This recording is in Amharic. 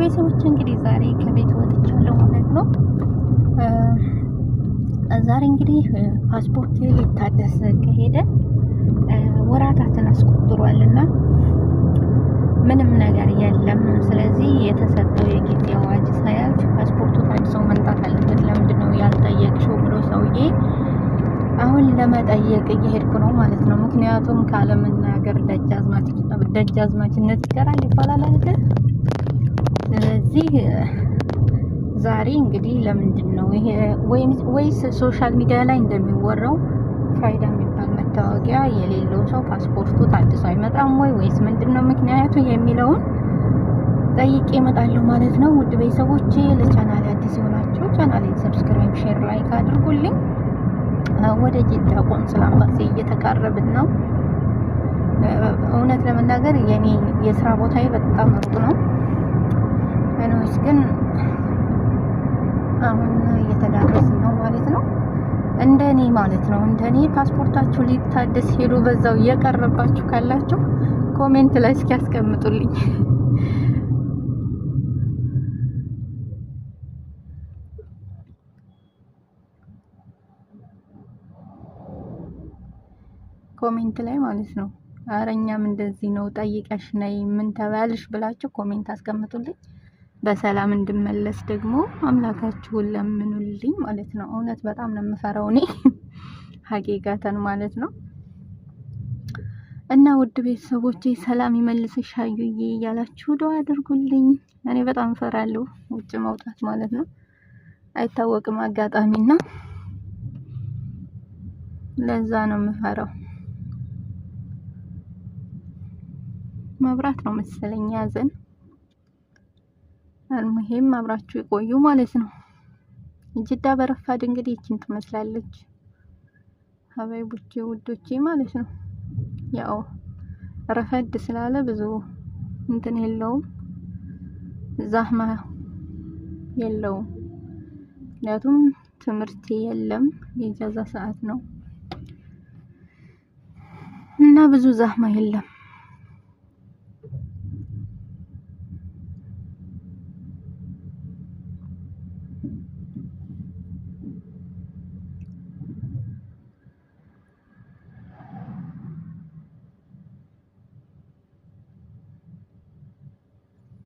ቤተሰቦች እንግዲህ ዛሬ ከቤት ወጥቻለሁ ማለት ነው። ዛሬ እንግዲህ ፓስፖርት ሊታደስ ከሄደ ወራታትን አስቆጥሯልና ምንም ነገር የለም። ስለዚህ የተሰጠው የጊዜ አዋጅ ሳያልፍ ፓስፖርቱ ታድሶ መምጣት አለበት። ለምንድን ነው ያልጠየቅሽው ብሎ ሰውዬ አሁን ለመጠየቅ እየሄድኩ ነው ማለት ነው። ምክንያቱም ካለመናገር ደጃዝማችነት ይቀራል ይባላል አይደል? ስለዚህ ዛሬ እንግዲህ ለምንድን ነው ይሄ ወይስ ሶሻል ሚዲያ ላይ እንደሚወራው ፋይዳ የሚባል መታወቂያ የሌለው ሰው ፓስፖርቱ ታድሶ አይመጣም ወይስ ምንድነው ምክንያቱ የሚለውን ጠይቄ እመጣለሁ ማለት ነው። ውድ ቤተሰቦቼ ለቻናሌ አዲስ የሆናችሁ ቻናሌን ሰብስክራይብ፣ ሼር፣ ላይክ አድርጉልኝ። ወደ ጅዳ ቆንስላ ኤምባሲ እየተቃረብን ነው። እውነት ለመናገር የኔ የስራ ቦታዬ በጣም ሩቅ ነው። እኔስ ግን አሁን እየተዳረስን ነው ማለት ነው። እንደኔ ማለት ነው እንደኔ ፓስፖርታችሁ ሊታደስ ሄዱ በዛው እየቀረባችሁ ካላችሁ ኮሜንት ላይ እስኪ ያስቀምጡልኝ። ኮሜንት ላይ ማለት ነው። አረኛም እንደዚህ ነው ጠይቀሽ ነይ ምን ተባልሽ ብላችሁ ኮሜንት አስቀምጡልኝ። በሰላም እንድመለስ ደግሞ አምላካችሁን ለምኑልኝ ማለት ነው። እውነት በጣም ነው የምፈራው እኔ ሀቂቃተን ማለት ነው። እና ውድ ቤተሰቦቼ ሰላም ይመልስሽ አዩዬ እያላችሁ ዱአ አድርጉልኝ። እኔ በጣም እፈራለሁ ውጭ መውጣት ማለት ነው። አይታወቅም አጋጣሚና ለዛ ነው የምፈራው። መብራት ነው መሰለኝ ያዘን። አልሙሂም አብራችሁ ይቆዩ ማለት ነው። ጅዳ በረፋድ እንግዲህ እቺን ትመስላለች ሀባይቦቼ ውዶቼ ማለት ነው። ያው ረፈድ ስላለ ብዙ እንትን የለውም፣ ዛህማ የለውም። ምክንያቱም ትምህርት የለም የኢጃዛ ሰዓት ነው እና ብዙ ዛህማ የለም።